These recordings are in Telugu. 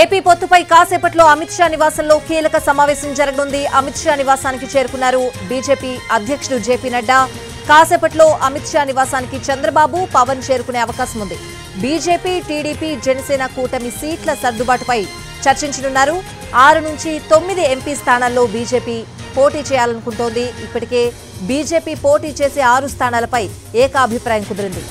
ఏపీ పొత్తుపై కాసేపట్లో అమిత్ షా నివాసంలో కీలక సమావేశం జరగనుంది. అమిత్ షా నివాసానికి చేరుకున్నారు బీజేపీ అధ్యక్షుడు జేపీ నడ్డా. కాసేపట్లో అమిత్ షా నివాసానికి చంద్రబాబు, పవన్ చేరుకునే అవకాశం ఉంది. బీజేపీ, టీడీపీ, జనసేన కూటమి సీట్ల సర్దుబాటుపై చర్చించనున్నారు. 6 నుంచి 9 ఎంపీ స్థానాల్లో బీజేపీ పోటీ చేయాలనుకుంటోంది. ఇప్పటికే బీజేపీ పోటీ చేసే 6 స్థానాలపై ఏకాభిప్రాయం కుదిరింది.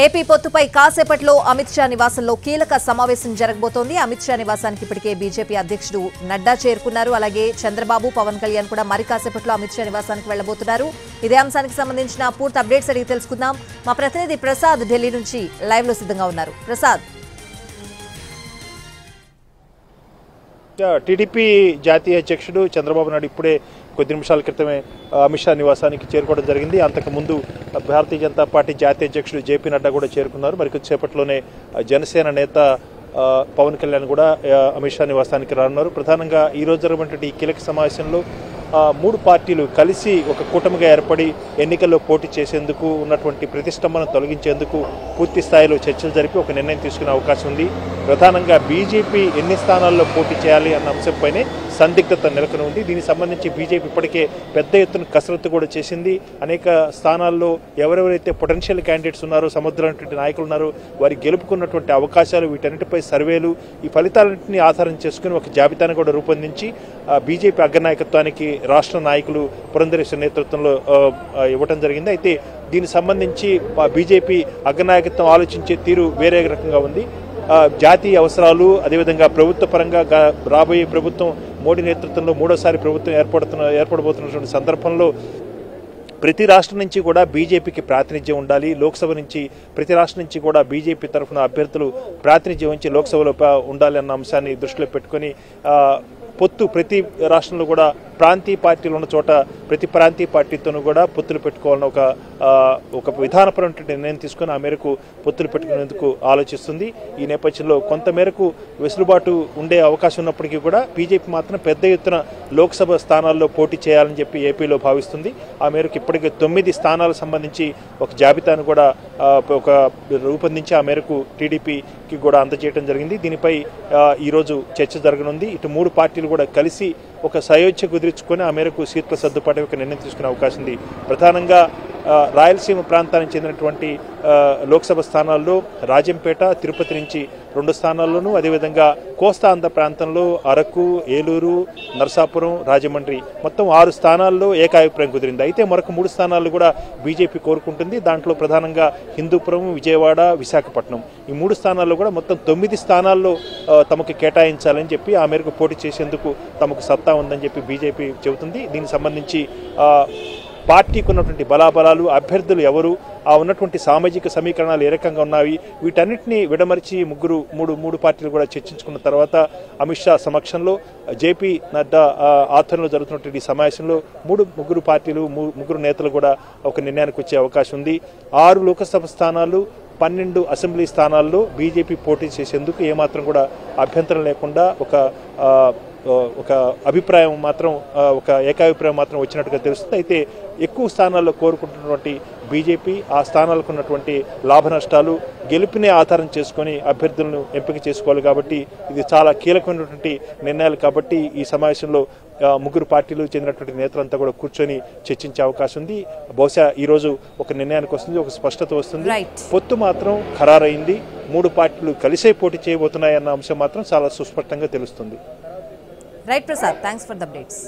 ఏపీ పొత్తుపై కాసేపట్లో అమిత్ షా నివాసంలో కీలక సమావేశం జరగబోతోంది. అమిత్ షా నివాసానికి ఇప్పటికే బీజేపీ అధ్యక్షుడు నడ్డా చేరుకున్నారు. అలాగే చంద్రబాబు, పవన్ కళ్యాణ్ కూడా మరి కాసేపట్లో అమిత్ షా నివాసానికి వెళ్లబోతున్నారు. ఇదే అంశానికి సంబంధించిన పూర్తి అప్డేట్స్ అడిగి తెలుసుకుందాం. మా ప్రతినిధి ప్రసాద్ ఢిల్లీ నుంచి లైవ్ లో సిద్ధంగా ఉన్నారు. ప్రసాద్, టీడీపీ జాతీయ అధ్యక్షుడు చంద్రబాబు నాయుడు ఇప్పుడే కొద్ది నిమిషాల క్రితమే అమిత్ షా నివాసానికి చేరుకోవడం జరిగింది. అంతకుముందు భారతీయ జనతా పార్టీ జాతీయ అధ్యక్షుడు జేపీ నడ్డా కూడా చేరుకున్నారు. మరి కొద్దిసేపట్లోనే జనసేన నేత పవన్ కళ్యాణ్ కూడా అమిత్ షా నివాసానికి రానున్నారు. ప్రధానంగా ఈ రోజు జరిగినటువంటి ఈ కీలక సమావేశంలో 3 పార్టీలు కలిసి ఒక కూటమిగా ఏర్పడి ఎన్నికల్లో పోటీ చేసేందుకు ఉన్నటువంటి ప్రతిష్టంభన తొలగించేందుకు పూర్తి స్థాయిలో చర్చలు జరిపి ఒక నిర్ణయం తీసుకునే అవకాశం ఉంది. ప్రధానంగా బీజేపీ ఎన్ని స్థానాల్లో పోటీ చేయాలి అన్న అంశంపైనే సందిగ్ధత నెలకొని ఉంది. దీనికి సంబంధించి బీజేపీ ఇప్పటికే పెద్ద ఎత్తున కసరత్తు కూడా చేసింది. అనేక స్థానాల్లో ఎవరెవరైతే పొటెన్షియల్ క్యాండిడేట్స్ ఉన్నారో, సముద్రమైనటువంటి నాయకులు ఉన్నారో వారి గెలుపుకున్నటువంటి అవకాశాలు, వీటన్నిటిపై సర్వేలు, ఈ ఫలితాలన్నింటినీ ఆధారం చేసుకుని ఒక జాబితాను కూడా రూపొందించి బీజేపీ అగ్రనాయకత్వానికి రాష్ట్ర నాయకులు పురంధరేశ్వర నేతృత్వంలో ఇవ్వడం జరిగింది. అయితే దీనికి సంబంధించి బీజేపీ అగ్రనాయకత్వం ఆలోచించే తీరు వేరే రకంగా ఉంది. జాతీయ అవసరాలు, అదేవిధంగా ప్రభుత్వ పరంగా రాబోయే ప్రభుత్వం మోడీ నేతృత్వంలో 3వసారి ప్రభుత్వం ఏర్పడబోతున్నటువంటి సందర్భంలో ప్రతి రాష్ట్రం నుంచి కూడా బీజేపీకి ప్రాతినిధ్యం ఉండాలి. లోక్సభ నుంచి ప్రతి రాష్ట్రం నుంచి కూడా బీజేపీ తరఫున అభ్యర్థులు ప్రాతినిధ్యం వహించి లోక్సభలో ఉండాలి అన్న అంశాన్ని దృష్టిలో పెట్టుకొని పొత్తు ప్రతి రాష్ట్రంలో కూడా ప్రాంతీయ పార్టీలు ఉన్న చోట ప్రతి ప్రాంతీయ పార్టీతోనూ కూడా పొత్తులు పెట్టుకోవాలని ఒక విధానపరమైన నిర్ణయం తీసుకుని ఆ మేరకు పొత్తులు పెట్టుకునేందుకు ఆలోచిస్తుంది. ఈ నేపథ్యంలో కొంతమేరకు వెసులుబాటు ఉండే అవకాశం ఉన్నప్పటికీ కూడా బీజేపీ మాత్రం పెద్ద ఎత్తున లోక్సభ స్థానాల్లో పోటీ చేయాలని చెప్పి ఏపీలో భావిస్తుంది. ఆ మేరకు ఇప్పటికే 9 స్థానాలకు సంబంధించి ఒక జాబితాను కూడా రూపొందించి ఆ మేరకు టీడీపీకి కూడా అందజేయడం జరిగింది. దీనిపై ఈరోజు చర్చ జరగనుంది. ఇటు 3 పార్టీలు కూడా కలిసి ఒక సయోధ్య కుదిరించుకొని ఆ మేరకు సీట్ల సర్దుబాటు ఒక నిర్ణయం తీసుకునే అవకాశం ఉంది. ప్రధానంగా రాయలసీమ ప్రాంతానికి చెందినటువంటి లోక్సభ స్థానాల్లో రాజంపేట, తిరుపతి నుంచి 2 స్థానాల్లోనూ, అదేవిధంగా కోస్తా ఆంధ్ర ప్రాంతంలో అరకు, ఏలూరు, నరసాపురం, రాజమండ్రి మొత్తం 6 స్థానాల్లో ఏకాభిప్రాయం కుదిరింది. అయితే మరొక 3 స్థానాలు కూడా బీజేపీ కోరుకుంటుంది. దాంట్లో ప్రధానంగా హిందూపురం, విజయవాడ, విశాఖపట్నం ఈ 3 స్థానాల్లో కూడా మొత్తం 9 స్థానాల్లో తమకు కేటాయించాలని చెప్పి ఆ మేరకు పోటీ చేసేందుకు తమకు సత్తా ఉందని చెప్పి బీజేపీ చెబుతుంది. దీనికి సంబంధించి పార్టీకి ఉన్నటువంటి బలాబలాలు, అభ్యర్థులు ఎవరు, ఆ ఉన్నటువంటి సామాజిక సమీకరణాలు ఏ రకంగా ఉన్నవి, వీటన్నిటినీ విడమరిచి మూడు పార్టీలు కూడా చర్చించుకున్న తర్వాత అమిత్ షా సమక్షంలో జేపీ నడ్డా ఆధ్వర్యంలో జరుగుతున్నటువంటి సమావేశంలో ముగ్గురు పార్టీలు, ముగ్గురు నేతలు కూడా ఒక నిర్ణయానికి వచ్చే అవకాశం ఉంది. 6 లోక్సభ స్థానాలు, 12 అసెంబ్లీ స్థానాల్లో బీజేపీ పోటీ చేసేందుకు ఏమాత్రం కూడా అభ్యంతరం లేకుండా ఒక అభిప్రాయం మాత్రం, ఒక ఏకాభిప్రాయం మాత్రం వచ్చినట్టుగా తెలుస్తుంది. అయితే ఎక్కువ స్థానాల్లో కోరుకుంటున్నటువంటి బీజేపీ ఆ స్థానాలకు ఉన్నటువంటి లాభ నష్టాలు, గెలుపునే ఆధారం చేసుకొని అభ్యర్థులను ఎంపిక చేసుకోవాలి. కాబట్టి ఇది చాలా కీలకమైనటువంటి నిర్ణయాలు. కాబట్టి ఈ సమావేశంలో 3 పార్టీలు చెందినటువంటి నేతలంతా కూడా కూర్చొని చర్చించే అవకాశం ఉంది. బహుశా ఈ రోజు ఒక నిర్ణయానికి వస్తుంది, ఒక స్పష్టత వస్తుంది. పొత్తు మాత్రం ఖరారైంది. 3 పార్టీలు కలిసే పోటీ చేయబోతున్నాయన్న అంశం మాత్రం చాలా సుస్పష్టంగా తెలుస్తుంది. Right Prasad, thanks for the updates.